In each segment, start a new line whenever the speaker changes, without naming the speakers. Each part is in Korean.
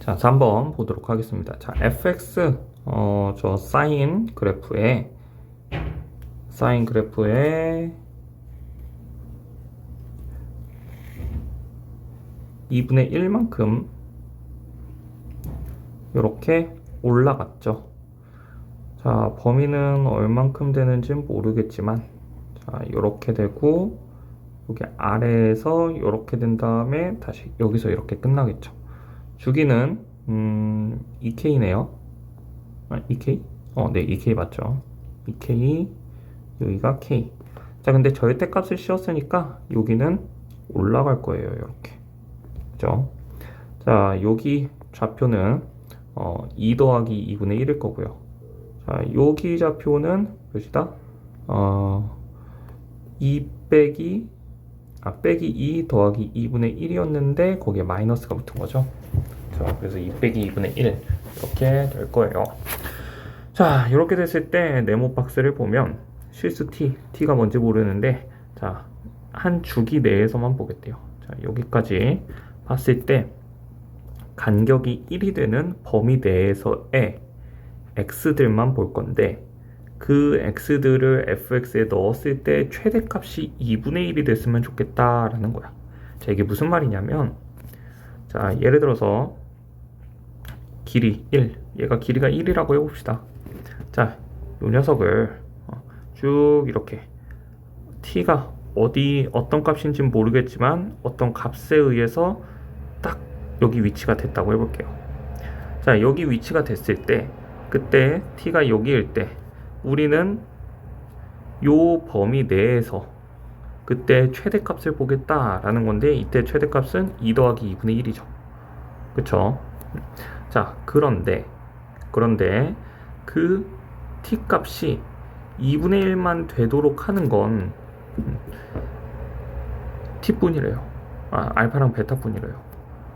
자, 3번 보도록 하겠습니다. 자, fx 저 사인 그래프에 2분의 1만큼 이렇게 올라갔죠. 자, 범위는 얼만큼 되는지는 모르겠지만, 자, 이렇게 되고 여기 아래에서 이렇게 된 다음에 다시 여기서 이렇게 끝나겠죠. 주기는 2K네요. 아, 2K? 네, 2K 맞죠. 2K, 여기가 K. 자, 근데 절대값을 씌웠으니까 여기는 올라갈 거예요. 이렇게. 그죠? 자, 여기 좌표는 2 더하기 2분의 1일 거고요. 자, 여기 좌표는 몇이다? 2 빼기 2 더하기 2분의 1이었는데 거기에 마이너스가 붙은 거죠. 자, 그래서 2 빼기 2분의 1 이렇게 될 거예요. 자, 이렇게 됐을 때 네모 박스를 보면 실수 t가 뭔지 모르는데, 자, 한 주기 내에서만 보겠대요. 자, 여기까지 봤을 때 간격이 1이 되는 범위 내에서의 x들만 볼 건데, 그 x들을 fx에 넣었을 때 최대값이 2분의 1이 됐으면 좋겠다라는 거야. 자, 이게 무슨 말이냐면, 자, 예를 들어서 길이 1, 얘가 길이가 1이라고 해봅시다. 자, 이 녀석을 쭉 이렇게 t가 어떤 값인지는 모르겠지만 어떤 값에 의해서 딱 여기 위치가 됐다고 해볼게요. 자, 여기 위치가 됐을 때, 그때 t가 여기일 때 우리는 요 범위 내에서 그때 최대값을 보겠다라는 건데, 이때 최대값은 2 더하기 2분의 1이죠. 그쵸? 자, 그런데 그 t값이 2분의 1만 되도록 하는 건 t뿐이래요. 알파랑 베타뿐이래요.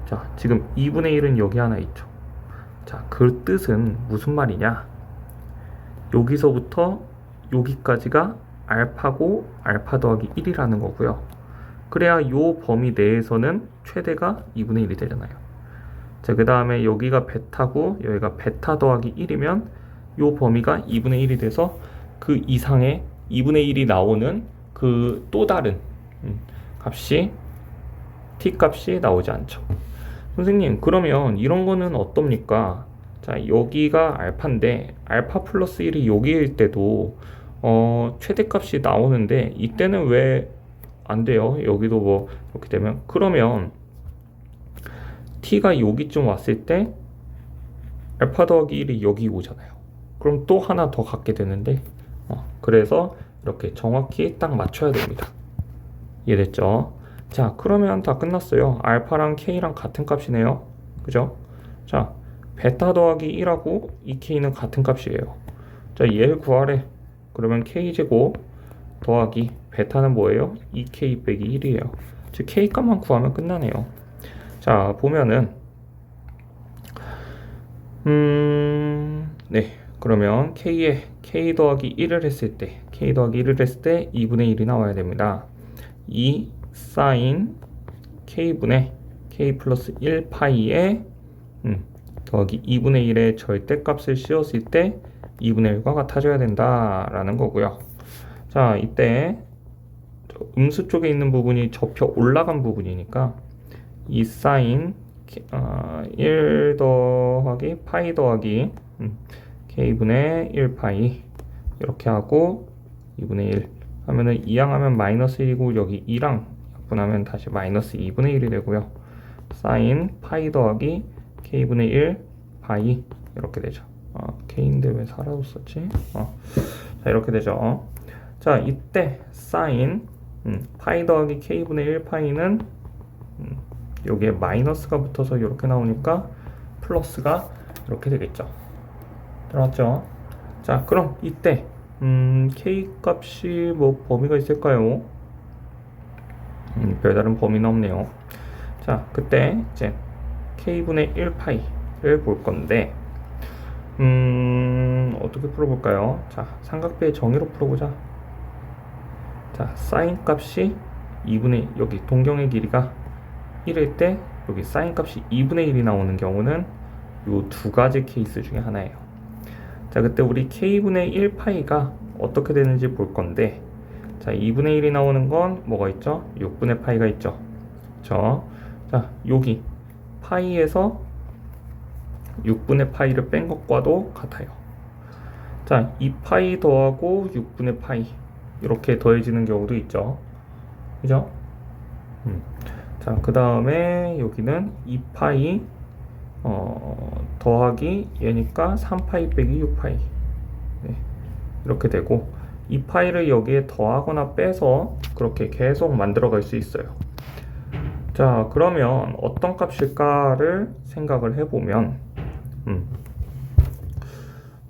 자, 지금 2분의 1은 여기 하나 있죠. 자, 그 뜻은 무슨 말이냐? 여기서부터 여기까지가 알파고 알파 더하기 1이라는 거고요. 그래야 요 범위 내에서는 최대가 2분의 1이 되잖아요. 자, 그 다음에 여기가 베타고 여기가 베타 더하기 1이면 요 범위가 2분의 1이 돼서 그 이상의 2분의 1이 나오는 그 또 다른 값이 t값이 나오지 않죠. 선생님, 그러면 이런 거는 어떻습니까? 자, 여기가 알파인데 알파 플러스 1이 여기일 때도 최대값이 나오는데 이때는 왜 안 돼요? 여기도 뭐 이렇게 되면, 그러면 t가 여기쯤 왔을 때 알파 더하기 1이 여기 오잖아요. 그럼 또 하나 더 갖게 되는데, 그래서 이렇게 정확히 딱 맞춰야 됩니다. 이해됐죠? 자, 그러면 다 끝났어요. 알파랑 k랑 같은 값이네요. 그죠? 자, 베타 더하기 1하고 2k는 같은 값이에요. 자, 얘를 구하래. 그러면 k제곱 더하기 베타는 뭐예요? 2k 빼기 1이에요. 즉 k 값만 구하면 끝나네요. 자, 보면은 네, 그러면 k 더하기 1을 했을 때 2분의 1이 나와야 됩니다. 2 사인 k분의 k 플러스 1 파이에 더하기 2분의 1의 절대값을 씌웠을 때 2분의 1과 같아져야 된다라는 거고요. 자, 이때 음수 쪽에 있는 부분이 접혀 올라간 부분이니까 2 사인 1 더하기 파이 더하기 k분의 1 파이 이렇게 하고 2분의 1 하면은 2양 하면 마이너스 1이고 여기 2랑 약분하면 다시 마이너스 2분의 1이 되고요. 사인 파이 더하기 k분의 1 파이 이렇게 되죠. k인데 왜 사라졌었지? 자, 이렇게 되죠. 자, 이때 사인 파이 더하기 k분의 1 파이는 여기에 마이너스가 붙어서 이렇게 나오니까 플러스가 이렇게 되겠죠. 들어왔죠? 자, 그럼 이때 k 값이 뭐 범위가 있을까요? 별다른 범위는 없네요. 자, 그때 이제 k분의 1 파이를 볼 건데 어떻게 풀어볼까요? 자, 삼각비의 정의로 풀어보자. 자, 사인 값이 2분의 여기 동경의 길이가 1일 때 여기 사인 값이 2분의 1이 나오는 경우는 이 두 가지 케이스 중에 하나예요. 자, 그때 우리 k분의 1 파이가 어떻게 되는지 볼 건데, 자, 2분의 1이 나오는 건 뭐가 있죠? 6분의 파이가 있죠. 그쵸? 자, 여기 파이에서 6분의 파이를 뺀 것과도 같아요. 자, 2파이 더하고 6분의 파이 이렇게 더해지는 경우도 있죠. 그죠? 자, 그 다음에 여기는 2파이 더하기 얘니까 3파이 빼기 6파이. 네, 이렇게 되고 2파이를 여기에 더하거나 빼서 그렇게 계속 만들어 갈 수 있어요. 자, 그러면 어떤 값일까를 생각을 해보면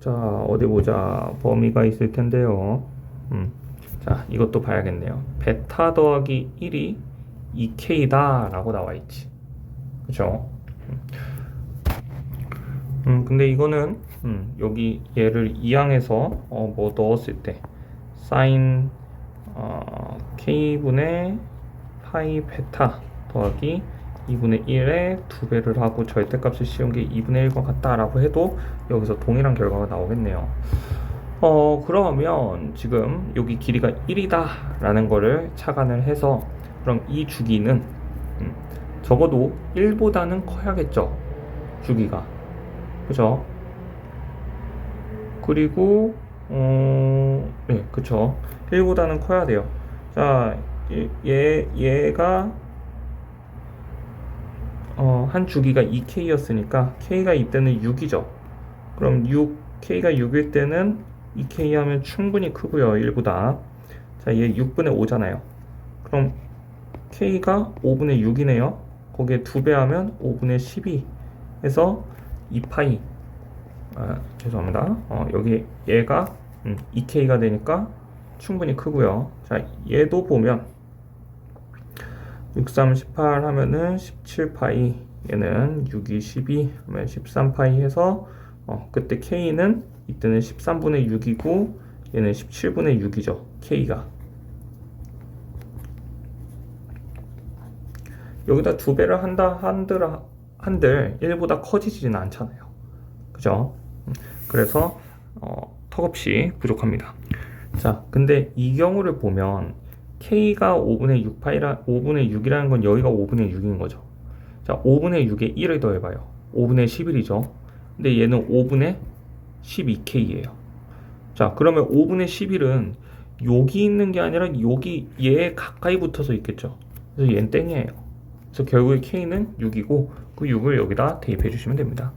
자, 어디 보자. 범위가 있을 텐데요. 자, 이것도 봐야겠네요. 베타 더하기 1이 2K다 라고 나와 있지. 그쵸? 근데 이거는 여기 얘를 이항해서 뭐 넣었을 때 사인 K분의 파이 베타 더하기 2분의 1에 2배를 하고 절대값을 씌운 게 2분의 1과 같다라고 해도 여기서 동일한 결과가 나오겠네요. 그러면 지금 여기 길이가 1이다 라는 거를 착안을 해서 그럼 이 주기는 적어도 1보다는 커야겠죠. 주기가. 그죠? 그리고 네, 그쵸. 1보다는 커야 돼요. 자, 얘가 한 주기가 2K였으니까 K가 이때는 6이죠. 그럼 K가 6일 때는 2K 하면 충분히 크고요. 1보다. 자, 얘 6분의 5잖아요. 그럼 K가 5분의 6이네요. 거기에 2배 하면 5분의 12 해서 2파이 죄송합니다. 여기 얘가 2K가 되니까 충분히 크고요. 자, 얘도 보면 6, 3, 18 하면은 17파이, 얘는 6, 2, 12 하면 13파이 해서 그때 K는 이때는 13분의 6이고 얘는 17분의 6이죠. K가 여기다 2배를 한들 1보다 커지지는 않잖아요. 그죠? 그래서 턱없이 부족합니다. 자, 근데 이 경우를 보면 K가 5분의 6이라는 건 여기가 5분의 6인 거죠. 자, 5분의 6에 1을 더해봐요. 5분의 11이죠. 근데 얘는 5분의 12K예요. 자, 그러면 5분의 11은 여기 있는 게 아니라 여기 얘에 가까이 붙어서 있겠죠. 그래서 얘는 땡이에요. 그래서 결국에 K는 6이고 그 6을 여기다 대입해 주시면 됩니다.